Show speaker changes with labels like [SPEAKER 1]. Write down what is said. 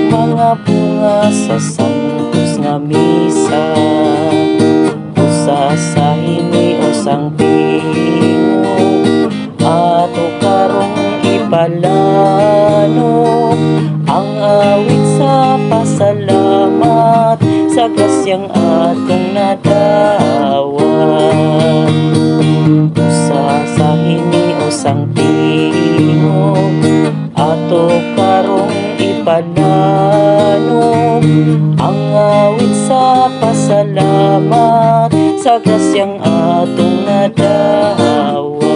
[SPEAKER 1] mga bunga sa santos nga misa. Sa hini o sang pingo ato karong ipalano ang awit sa pasalamat sa grasyang atong nadawat. Sa hini o sang pingo ato karong ipalano ang awit sa pasalamat sa grasyang atong nadawa.